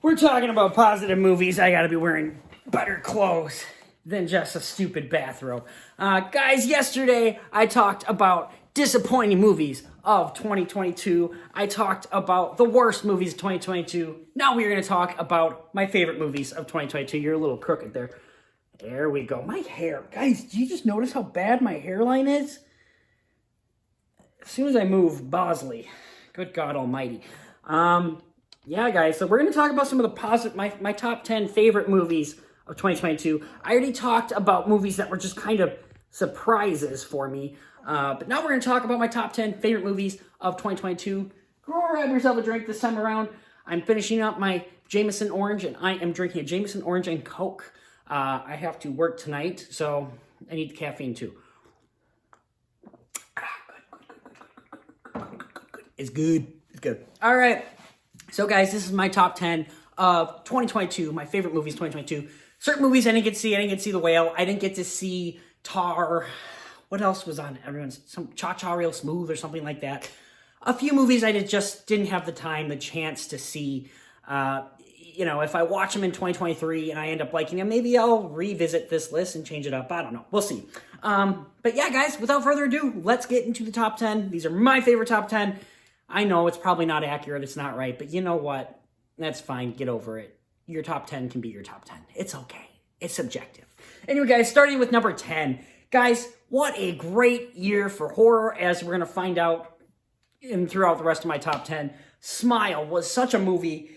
we're talking about positive movies, I gotta be wearing better clothes than just a stupid bathrobe. Guys, yesterday I talked about disappointing movies of 2022. I talked about the worst movies of 2022. Now we're going to talk about my favorite movies of 2022. You're a little crooked there. There we go. My hair. Guys, do you just notice how bad my hairline is? As soon as I move, Bosley. Good God almighty. Yeah, guys, so we're going to talk about some of the my top 10 favorite movies of 2022. I already talked about movies that were just kind of surprises for me. But now we're going to talk about my top 10 favorite movies of 2022. Go grab yourself a drink this time around. I'm finishing up my Jameson Orange, and I am drinking a Jameson Orange and Coke. I have to work tonight, so I need the caffeine too. Good. It's good. It's good. All right. So, guys, this is my top 10 of 2022, my favorite movies 2022. Certain movies I didn't get to see. I didn't get to see The Whale. I didn't get to see Tar. What else was on everyone's? Some Cha-Cha Real Smooth or something like that. A few movies I just didn't have the time, the chance to see. If I watch them in 2023 and I end up liking them, maybe I'll revisit this list and change it up. I don't know. We'll see. But yeah, guys, without further ado, let's get into the top 10. These are my favorite top 10. I know it's probably not accurate. It's not right. But you know what? That's fine. Get over it. Your top 10 can be your top 10. It's okay. It's subjective. Anyway, guys, starting with number 10. Guys, what a great year for horror, as we're going to find out throughout the rest of my top 10. Smile was such a movie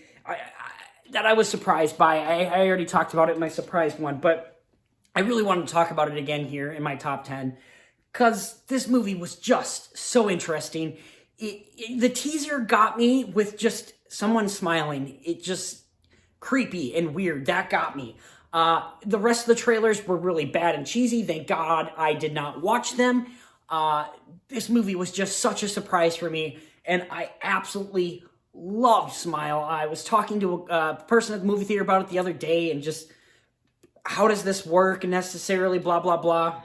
that I was surprised by. I already talked about it in my surprise one, but I really wanted to talk about it again here in my top 10 because this movie was just so interesting. The teaser got me with just someone smiling. It just creepy and weird. That got me. The rest of the trailers were really bad and cheesy. Thank God I did not watch them. This movie was just such a surprise for me, and I absolutely loved Smile. I was talking to a person at the movie theater about it the other day, and just, how does this work necessarily, blah, blah, blah.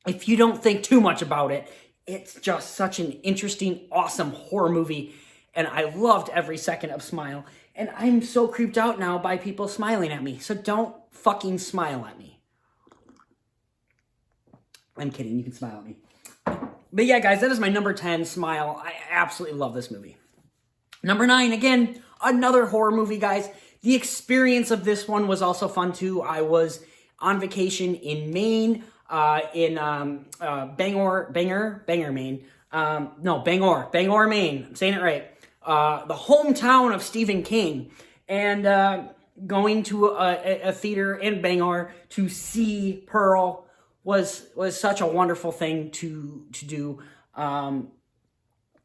If you don't think too much about it, it's just such an interesting, awesome horror movie, and I loved every second of Smile. And I'm so creeped out now by people smiling at me. So don't fucking smile at me. I'm kidding. You can smile at me. But yeah, guys, that is my number 10, Smile. I absolutely love this movie. Number 9, again, another horror movie, guys. The experience of this one was also fun, too. I was on vacation in Maine, Bangor, Maine. Bangor, Maine. I'm saying it right. The hometown of Stephen King, and going to a theater in Bangor to see Pearl was such a wonderful thing to do.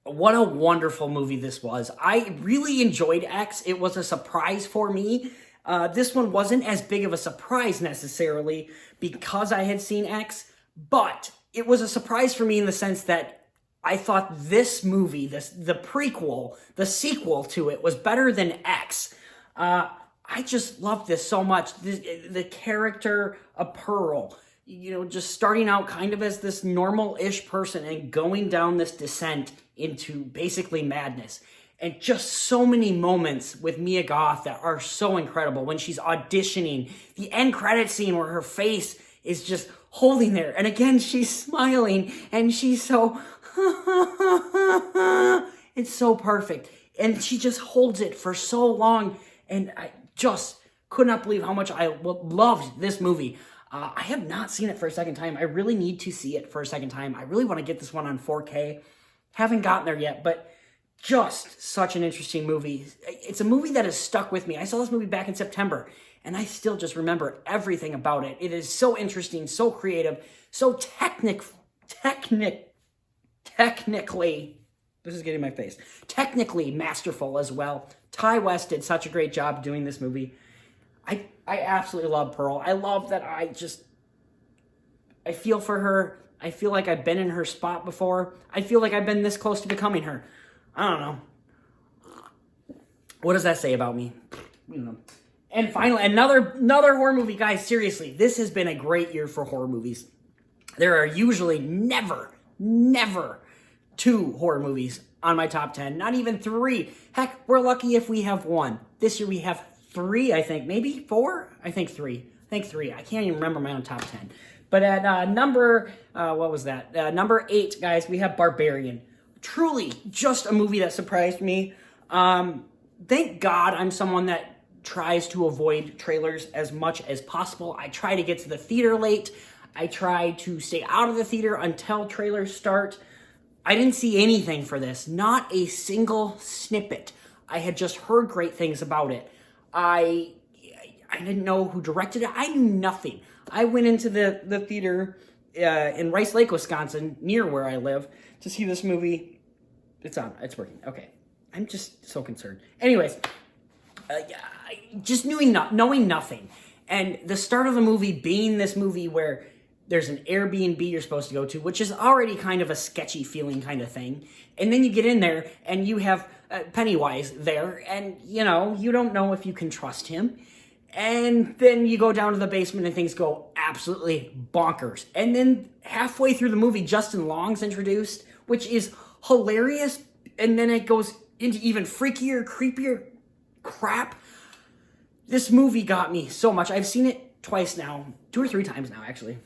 What a wonderful movie this was. I really enjoyed X. It was a surprise for me. This one wasn't as big of a surprise necessarily because I had seen X, but it was a surprise for me in the sense that I thought this movie, the prequel, the sequel to it, was better than X. I just loved this so much. The character of Pearl, just starting out kind of as this normal-ish person and going down this descent into basically madness. And just so many moments with Mia Goth that are so incredible. When she's auditioning, the end credit scene where her face is just holding there. And again, she's smiling and she's so... It's so perfect. And she just holds it for so long. And I just could not believe how much I loved this movie. I have not seen it for a second time. I really need to see it for a second time. I really want to get this one on 4K. Haven't gotten there yet, but just such an interesting movie. It's a movie that has stuck with me. I saw this movie back in September, and I still just remember everything about it. It is so interesting, so creative, so technically, this is getting my face, technically masterful as well. Ty West did such a great job doing this movie. I absolutely love Pearl. I love that I feel for her. I feel like I've been in her spot before. I feel like I've been this close to becoming her. I don't know. What does that say about me? And finally, another horror movie. Guys, seriously, this has been a great year for horror movies. There are usually never 2 horror movies on my top 10. Not even 3. Heck, we're lucky if we have 1. This year we have 3, I think. Maybe 4? I think 3. I can't even remember my own top 10. But at number, what was that? Number 8, guys, we have Barbarian. Truly, just a movie that surprised me. Thank God I'm someone that tries to avoid trailers as much as possible. I try to get to the theater late. I try to stay out of the theater until trailers start. I didn't see anything for this. Not a single snippet. I had just heard great things about it. I didn't know who directed it. I knew nothing. I went into the theater in Rice Lake, Wisconsin, near where I live, to see this movie. It's on. It's working. Okay. I'm just so concerned. Anyways, just knowing nothing. And the start of the movie being this movie where there's an Airbnb you're supposed to go to, which is already kind of a sketchy feeling kind of thing. And then you get in there and you have Pennywise there, and, you know, you don't know if you can trust him. And then you go down to the basement and things go absolutely bonkers. And then halfway through the movie, Justin Long's introduced, which is hilarious. And then it goes into even freakier, creepier crap. This movie got me so much. I've seen it twice now, 2 or 3 times now, actually.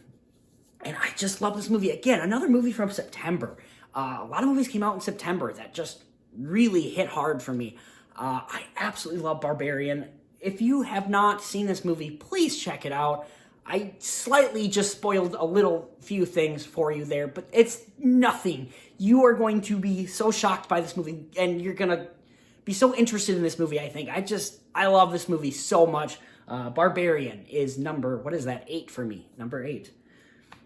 And I just love this movie. Again, another movie from September. A lot of movies came out in September that just really hit hard for me. I absolutely love Barbarian. If you have not seen this movie, please check it out. I slightly just spoiled a little few things for you there, but it's nothing. You are going to be so shocked by this movie, and you're going to be so interested in this movie, I think. I love this movie so much. Barbarian is number, 8 for me? Number 8.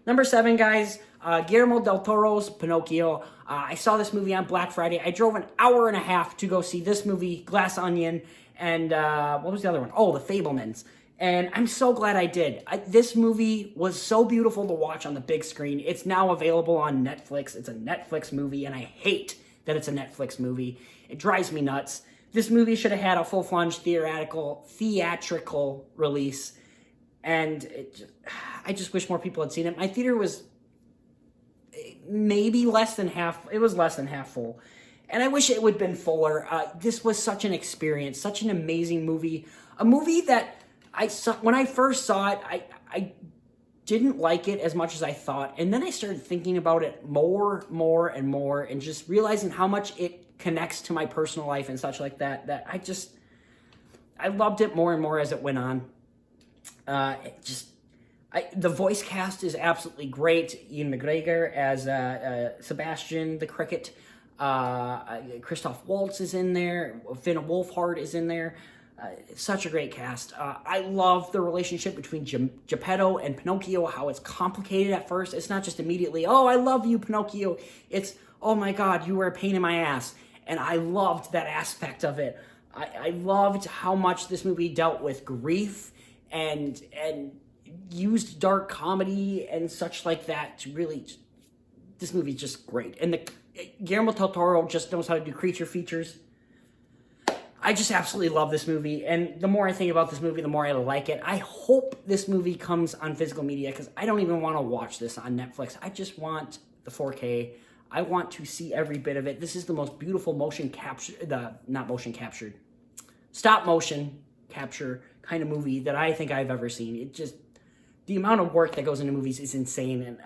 Number 7, guys, Guillermo del Toro's Pinocchio. I saw this movie on Black Friday. I drove an hour and a half to go see this movie, Glass Onion, and what was the other one? Oh, The Fabelmans. And I'm so glad I did. This movie was so beautiful to watch on the big screen. It's now available on Netflix. It's a Netflix movie, and I hate that it's a Netflix movie. It drives me nuts. This movie should have had a full-fledged theatrical release, and I just wish more people had seen it. My theater was maybe less than half. It was less than half full, and I wish it would have been fuller. This was such an experience, such an amazing movie. A movie that I saw when I first saw it. I didn't like it as much as I thought, and then I started thinking about it more, and just realizing how much it connects to my personal life and such like that. That I loved it more and more as it went on. The voice cast is absolutely great. Ian McGregor as Sebastian the Cricket. Christoph Waltz is in there. Finn Wolfhard is in there. Such a great cast. I love the relationship between Geppetto and Pinocchio, how it's complicated at first. It's not just immediately, oh, I love you, Pinocchio. It's, oh my God, you were a pain in my ass. And I loved that aspect of it. I loved how much this movie dealt with grief and used dark comedy and such like that to really, this movie's just great. And Guillermo del Toro just knows how to do creature features. I just absolutely love this movie, and the more I think about this movie, the more I like it. I hope this movie comes on physical media, because I don't even want to watch this on Netflix. I just want the 4K. I want to see every bit of it. This is the most beautiful stop motion capture kind of movie that I think I've ever seen. It just, the amount of work that goes into movies is insane, and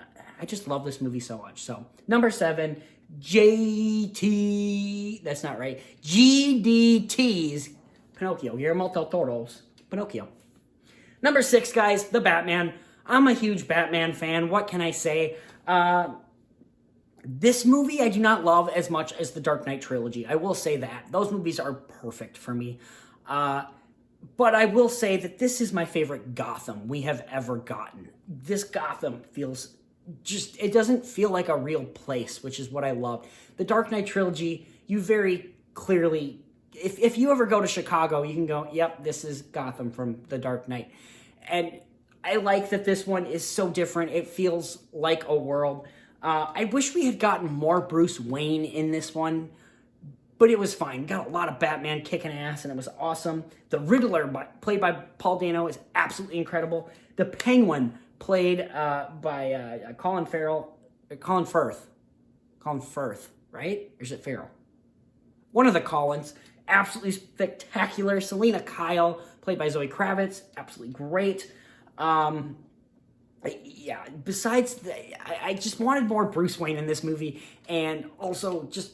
I just love this movie so much. So, number 7, that's not right, GDT's Pinocchio, Guillermo del Toro's Pinocchio. Number 6, guys, The Batman. I'm a huge Batman fan. What can I say? This movie I do not love as much as the Dark Knight trilogy. I will say that. Those movies are perfect for me. But I will say that this is my favorite Gotham we have ever gotten. This Gotham feels just, it doesn't feel like a real place, which is what I love. The Dark Knight trilogy, you very clearly, if you ever go to Chicago, you can go, yep, this is Gotham from The Dark Knight. And I like that this one is so different. It feels like a world. I wish we had gotten more Bruce Wayne in this one, but it was fine. Got a lot of Batman kicking ass, and it was awesome. The Riddler, played by Paul Dano, is absolutely incredible. The Penguin, played by Colin Firth, right? Or is it Farrell? One of the Collins. Absolutely spectacular. Selena Kyle played by Zoe Kravitz, absolutely great. Yeah, besides, I just wanted more Bruce Wayne in this movie, and also just,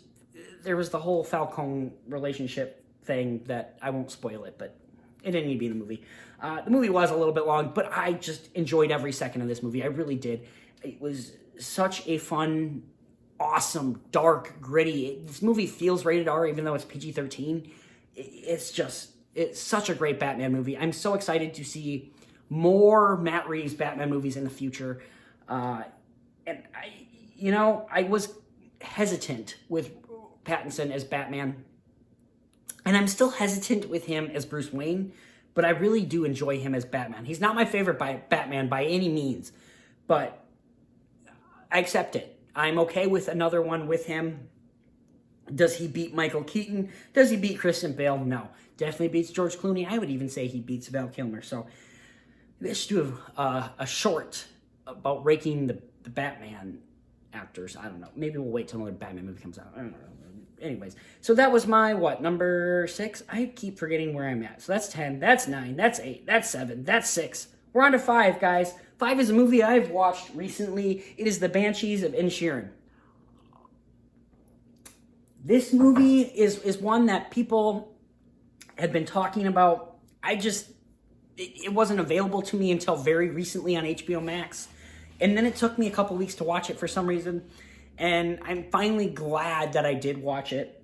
there was the whole Falcone relationship thing that, I won't spoil it, but it didn't need to be in the movie. The movie was a little bit long, but I just enjoyed every second of this movie. I really did. It was such a fun, awesome, dark, gritty. This movie feels rated R, even though it's PG-13. It's such a great Batman movie. I'm so excited to see more Matt Reeves Batman movies in the future. And I was hesitant with Pattinson as Batman, and I'm still hesitant with him as Bruce Wayne, but I really do enjoy him as Batman. He's not my favorite Batman by any means, but I accept it. I'm okay with another one with him. Does he beat Michael Keaton? Does he beat Christian Bale? No. Definitely beats George Clooney. I would even say he beats Val Kilmer. So let's do a short about ranking the Batman actors. I don't know. Maybe we'll wait till another Batman movie comes out. I don't know. Anyways, so that was my, number 6? I keep forgetting where I'm at. So that's 10, that's 9, that's 8, that's 7, that's 6. We're on to 5, guys. 5 is a movie I've watched recently. It is The Banshees of Inisherin. This movie is one that people had been talking about. It wasn't available to me until very recently on HBO Max. And then it took me a couple weeks to watch it for some reason. And I'm finally glad that I did watch it.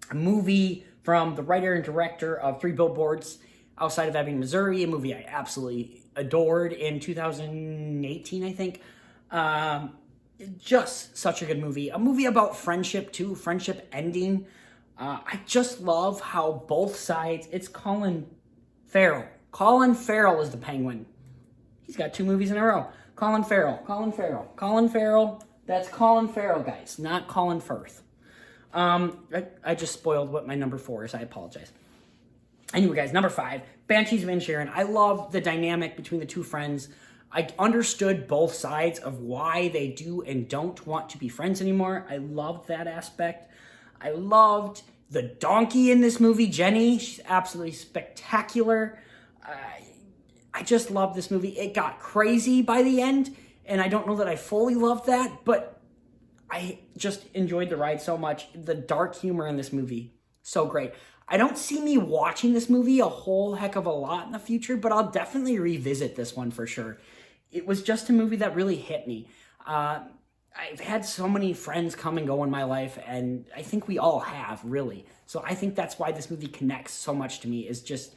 A movie from the writer and director of 3 Billboards Outside of Ebbing, Missouri, a movie I absolutely adored in 2018, I think. Just such a good movie. A movie about friendship, too. Friendship ending. I just love how both sides... It's Colin Farrell. Colin Farrell is the Penguin. He's got 2 movies in a row. Colin Farrell. That's Colin Farrell, guys, not Colin Firth. I just spoiled what my number 4 is. I apologize. Anyway, guys, number 5, Banshees of Inisherin. I love the dynamic between the 2 friends. I understood both sides of why they do and don't want to be friends anymore. I loved that aspect. I loved the donkey in this movie, Jenny. She's absolutely spectacular. I just love this movie. It got crazy by the end, and I don't know that I fully loved that, but I just enjoyed the ride so much. The dark humor in this movie, so great. I don't see me watching this movie a whole heck of a lot in the future, but I'll definitely revisit this one for sure. It was just a movie that really hit me. I've had so many friends come and go in my life, and I think we all have, really. So I think that's why this movie connects so much to me, is just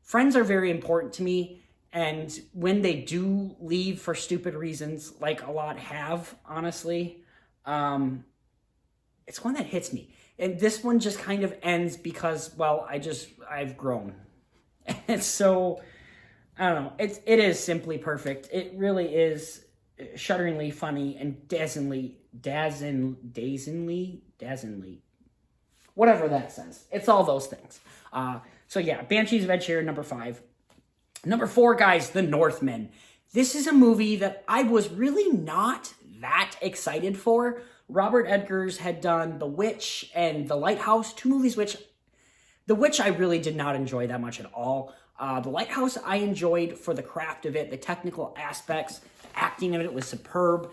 friends are very important to me. And when they do leave for stupid reasons, like a lot have, honestly, it's one that hits me. And this one just kind of ends because, well, I've grown. And so, I don't know, it is simply perfect. It really is shudderingly funny and dazzlingly, whatever that says. It's all those things. So yeah, Banshees of Inisherin, number 5. Number 4, guys, The Northmen. This is a movie that I was really not that excited for. Robert Eggers had done The Witch and The Lighthouse, 2 movies which... The Witch I really did not enjoy that much at all. The Lighthouse I enjoyed for the craft of it, the technical aspects, the acting of it was superb.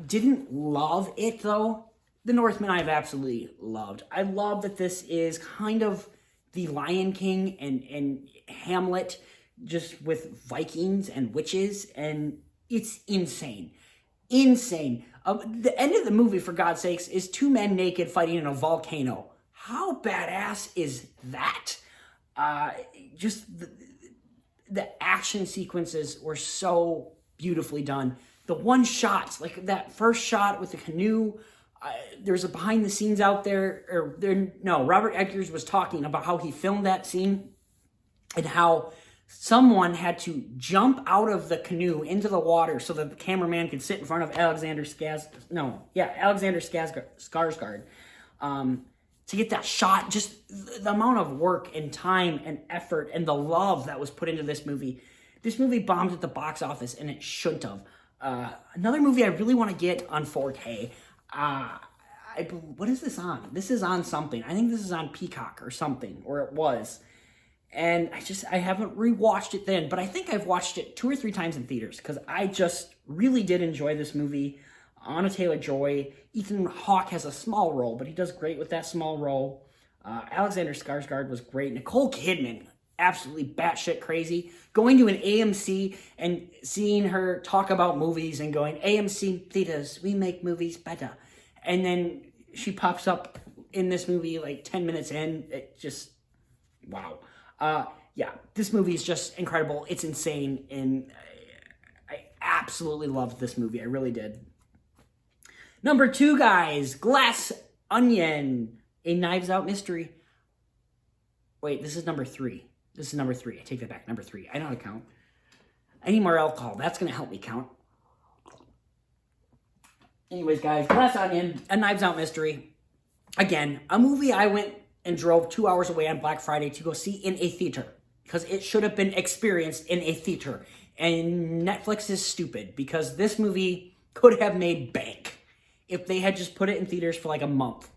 Didn't love it, though. The Northmen I've absolutely loved. I love that this is kind of the Lion King and Hamlet, just with Vikings and witches, and it's insane. Insane. The end of the movie, for God's sakes, is 2 men naked fighting in a volcano. How badass is that? Just the action sequences were so beautifully done. The one shots, like that first shot with the canoe, there's a behind the scenes out there, Robert Eggers was talking about how he filmed that scene and how someone had to jump out of the canoe into the water so that the cameraman could sit in front of Alexander Skarsgård to get that shot. Just the amount of work and time and effort and the love that was put into this movie. This movie bombed at the box office, and it shouldn't have. Another movie I really want to get on 4K. What is this on? This is on something. I think this is on Peacock or something, or it was. And I haven't rewatched it then, but I think I've watched it 2 or 3 times in theaters because I just really did enjoy this movie. Anna Taylor-Joy, Ethan Hawke has a small role, but he does great with that small role. Alexander Skarsgård was great. Nicole Kidman, absolutely batshit crazy. Going to an AMC and seeing her talk about movies and going, AMC theaters, we make movies better. And then she pops up in this movie like 10 minutes in. It just, wow. Yeah, this movie is just incredible. It's insane, and I absolutely loved this movie. I really did. Number 2, guys, Glass Onion, a Knives Out mystery. Wait, this is number 3. This is number 3. I take that back. Number 3. I know how to count. I need more alcohol. That's going to help me count. Anyways, guys, Glass Onion, a Knives Out mystery. Again, a movie I went and drove 2 hours away on Black Friday to go see in a theater because it should have been experienced in a theater. And Netflix is stupid because this movie could have made bank if they had just put it in theaters for like a month.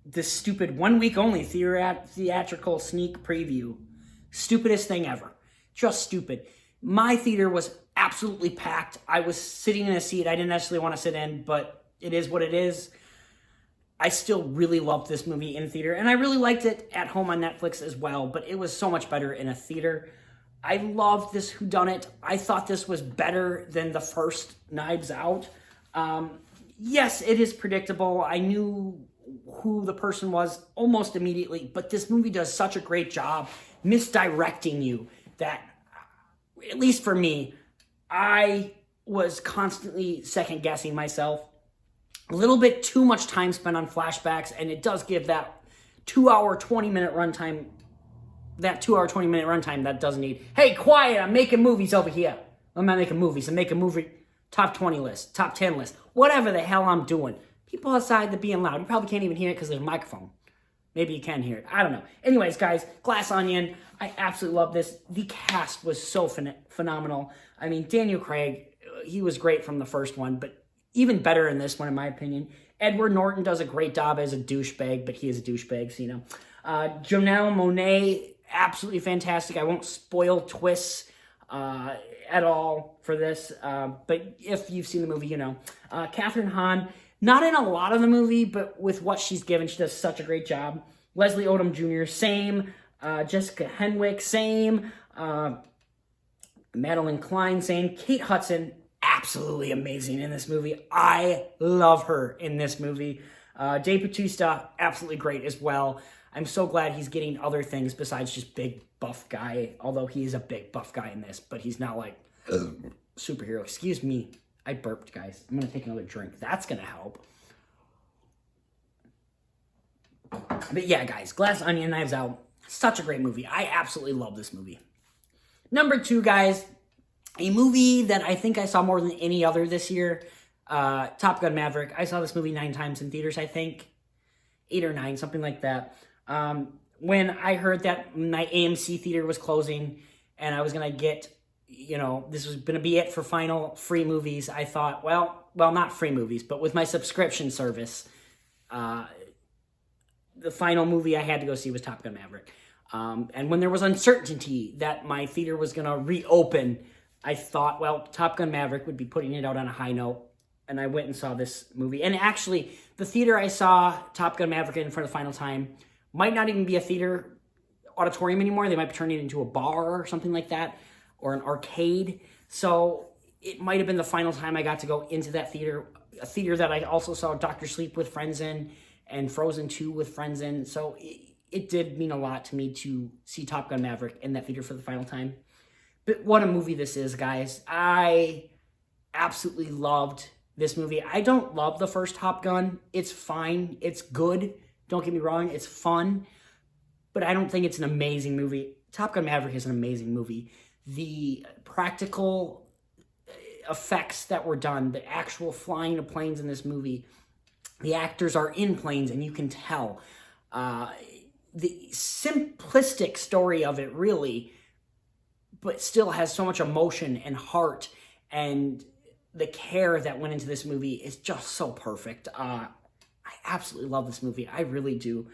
This stupid 1 week only theatrical sneak preview. Stupidest thing ever. Just stupid. My theater was absolutely packed. I was sitting in a seat I didn't necessarily want to sit in, but it is what it is. I still really loved this movie in theater, and I really liked it at home on Netflix as well, but it was so much better in a theater. I loved this whodunit. I thought this was better than the first Knives Out. Yes, it is predictable. I knew who the person was almost immediately, but this movie does such a great job misdirecting you that, at least for me, I was constantly second-guessing myself. A little bit too much time spent on flashbacks, and it does give that 2-hour, 20-minute runtime, that doesn't need, hey, quiet, I'm making movies over here. I'm not making movies, I'm making movie top 20 list, top 10 list, whatever the hell I'm doing. People outside, they're being loud. You probably can't even hear it because there's a microphone. Maybe you can hear it. I don't know. Anyways, guys, Glass Onion, I absolutely love this. The cast was so phenomenal. I mean, Daniel Craig, he was great from the first one, but even better in this one, in my opinion. Edward Norton does a great job as a douchebag, but he is a douchebag, so you know. Janelle Monáe, absolutely fantastic. I won't spoil twists at all for this, but if you've seen the movie, you know. Catherine Hahn, not in a lot of the movie, but with what she's given, she does such a great job. Leslie Odom Jr., same. Jessica Henwick, same. Madeline Klein, same. Kate Hudson, absolutely amazing in this movie. I love her in this movie. Dave Bautista, absolutely great as well. I'm so glad he's getting other things besides just big buff guy, although he is a big buff guy in this, but he's not like superhero. Excuse me. I burped, guys. I'm going to take another drink. That's going to help. But yeah, guys, Glass Onion, Knives Out, such a great movie. I absolutely love this movie. Number 2, guys, a movie that I think I saw more than any other this year, Top Gun Maverick. I saw this movie 9 times in theaters, I think. 8 or 9, something like that. When I heard that my AMC theater was closing and I was going to get, you know, this was going to be it for final free movies, I thought, well, not free movies, but with my subscription service, the final movie I had to go see was Top Gun Maverick. And when there was uncertainty that my theater was going to reopen, I thought, well, Top Gun Maverick would be putting it out on a high note. And I went and saw this movie. And actually, the theater I saw Top Gun Maverick in for the final time might not even be a theater auditorium anymore. They might be turning it into a bar or something like that, or an arcade. So it might have been the final time I got to go into that theater, a theater that I also saw Dr. Sleep with friends in and Frozen 2 with friends in. So it did mean a lot to me to see Top Gun Maverick in that theater for the final time. But what a movie this is, guys. I absolutely loved this movie. I don't love the first Top Gun. It's fine. It's good. Don't get me wrong. It's fun. But I don't think it's an amazing movie. Top Gun Maverick is an amazing movie. The practical effects that were done, the actual flying of planes in this movie, the actors are in planes and you can tell. The simplistic story of it, really, but still has so much emotion and heart, and the care that went into this movie is just so perfect. I absolutely love this movie. I really do.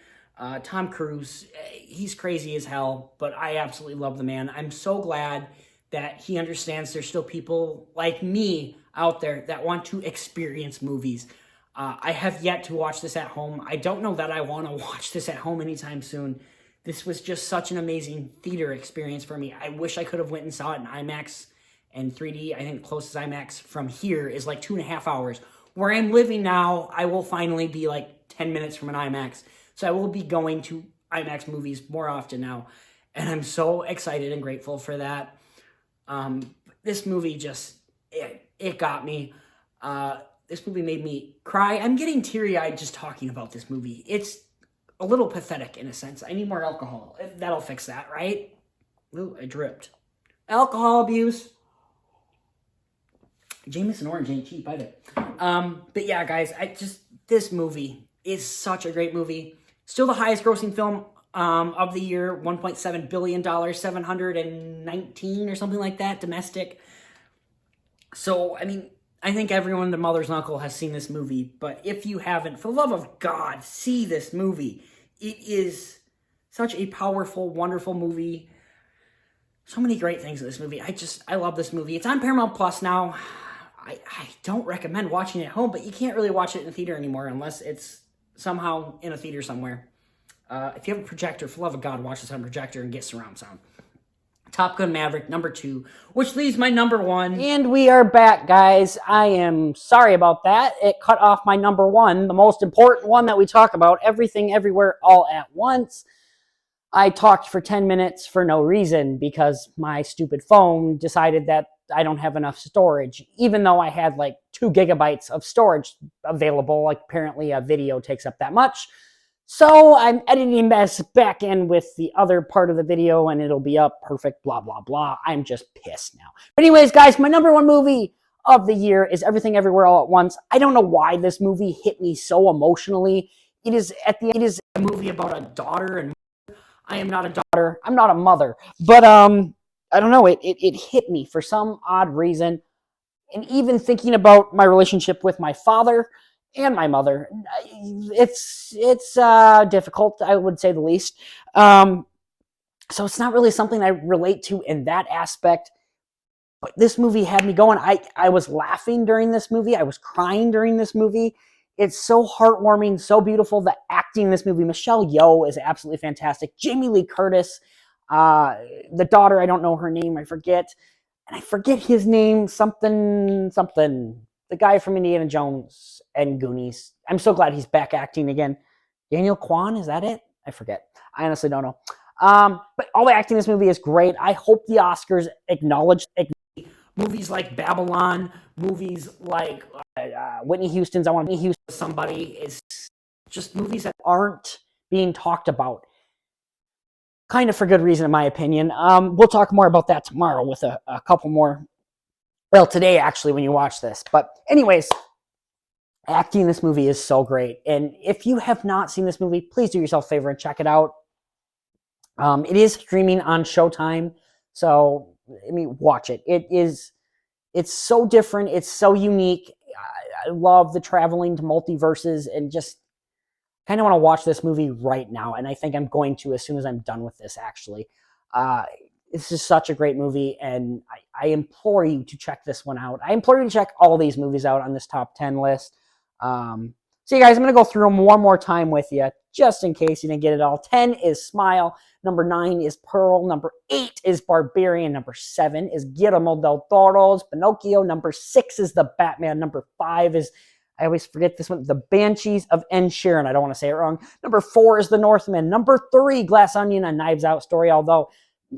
Tom Cruise, he's crazy as hell, but I absolutely love the man. I'm so glad that he understands there's still people like me out there that want to experience movies. I have yet to watch this at home. I don't know that I want to watch this at home anytime soon. This was just such an amazing theater experience for me. I wish I could have went and saw it in IMAX and 3D. I think the closest IMAX from here is like 2.5 hours. Where I'm living now, I will finally be like 10 minutes from an IMAX. So I will be going to IMAX movies more often now. And I'm so excited and grateful for that. This movie just, it got me. This movie made me cry. I'm getting teary-eyed just talking about this movie. It's a little pathetic in a sense. I need more alcohol. That'll fix that, right? Ooh, I dripped. Alcohol abuse. Jameson Orange ain't cheap either. But yeah, guys, this movie is such a great movie. Still the highest grossing film of the year, $1.7 billion, 719 or something like that, domestic. So, I mean, I think everyone, the mother's uncle, has seen this movie. But if you haven't, for the love of God, see this movie. It is such a powerful, wonderful movie. So many great things in this movie. I love this movie. It's on Paramount Plus now. I don't recommend watching it at home, but you can't really watch it in the theater anymore unless it's somehow in a theater somewhere. If you have a projector, for the love of God, watch this on projector and get surround sound. Top Gun Maverick, number 2, which leaves my number 1. And we are back, guys. I am sorry about that. It cut off my number 1, the most important one that we talk about, everything, everywhere, all at once. I talked for 10 minutes for no reason because my stupid phone decided that I don't have enough storage, even though I had like 2 gigabytes of storage available. Like apparently a video takes up that much. So I'm editing this back in with the other part of the video and it'll be up perfect, blah, blah, blah. I'm just pissed now. But anyways, guys, my number 1 movie of the year is Everything Everywhere All at Once. I don't know why this movie hit me so emotionally. It is a movie about a daughter, and I am not a daughter. I'm not a mother. But I don't know. It hit me for some odd reason. And even thinking about my relationship with my father and my mother, it's difficult, I would say the least. So it's not really something I relate to in that aspect. But this movie had me going. I was laughing during this movie. I was crying during this movie. It's so heartwarming, so beautiful. The acting in this movie, Michelle Yeoh is absolutely fantastic. Jamie Lee Curtis, the daughter, I don't know her name, I forget. And I forget his name, something. The guy from Indiana Jones and Goonies. I'm so glad he's back acting again. Daniel Kwan, is that it? I forget. I honestly don't know. But all the acting in this movie is great. I hope the Oscars acknowledge movies like Babylon, movies like Whitney Houston's I Want to Be Houston Somebody, is just movies that aren't being talked about. Kind of for good reason, in my opinion. We'll talk more about that tomorrow with a couple more. Well, today, actually, when you watch this. But anyways, acting in this movie is so great. And if you have not seen this movie, please do yourself a favor and check it out. It is streaming on Showtime. So, I mean, watch it. It's so different. It's so unique. I love the traveling to multiverses and just kind of want to watch this movie right now. And I think I'm going to as soon as I'm done with this, actually. This is such a great movie, and I implore you to check this one out. I implore you to check all these movies out on this top 10 list. So, you guys, I'm going to go through them one more time with you, just in case you didn't get it all. 10 is Smile. Number 9 is Pearl. Number 8 is Barbarian. Number 7 is Guillermo del Toro's Pinocchio. Number 6 is The Batman. Number 5 is, I always forget this one, The Banshees of Inisherin. I don't want to say it wrong. Number 4 is The Northmen. Number 3, Glass Onion, a Knives Out story, although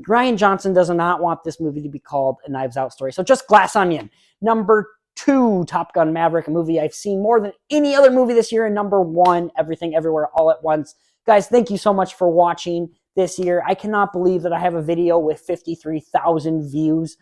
Ryan Johnson does not want this movie to be called a Knives Out story. So just Glass Onion. Number 2, Top Gun Maverick, a movie I've seen more than any other movie this year. And number 1, Everything Everywhere All at Once. Guys, thank you so much for watching this year. I cannot believe that I have a video with 53,000 views.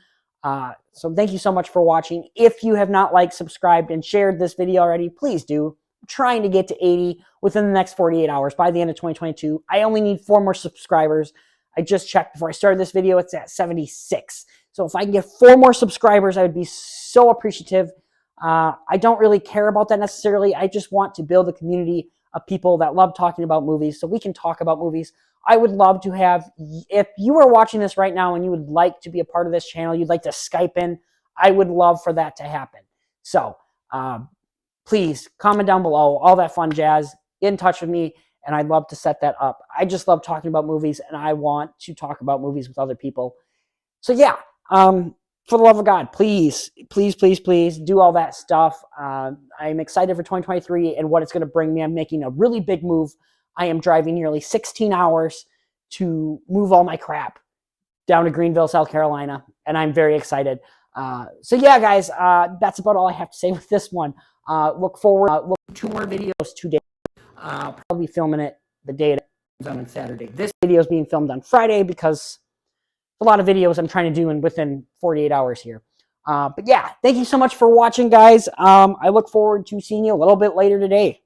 So thank you so much for watching. If you have not liked, subscribed, and shared this video already, please do. I'm trying to get to 80 within the next 48 hours by the end of 2022. I only need 4 more subscribers. I just checked before I started this video. It's at 76. So if I can get 4 more subscribers, I would be so appreciative. I don't really care about that necessarily. I just want to build a community of people that love talking about movies, so we can talk about movies. I would love to have, if you are watching this right now and you would like to be a part of this channel, you'd like to Skype in, I would love for that to happen. So please comment down below, all that fun jazz, get in touch with me, and I'd love to set that up. I just love talking about movies, and I want to talk about movies with other people. So yeah, for the love of God, please, please, please, please do all that stuff. I'm excited for 2023 and what it's going to bring me. I'm making a really big move. I am driving nearly 16 hours to move all my crap down to Greenville, South Carolina, and I'm very excited. So yeah, guys, that's about all I have to say with this one. Look forward to 2 more videos today. Probably filming it the day it comes on Saturday. This video is being filmed on Friday because a lot of videos I'm trying to do within 48 hours here. But yeah, thank you so much for watching, guys. I look forward to seeing you a little bit later today.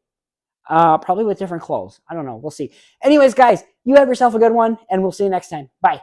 Probably with different clothes. I don't know. We'll see. Anyways, guys, you have yourself a good one, and we'll see you next time. Bye.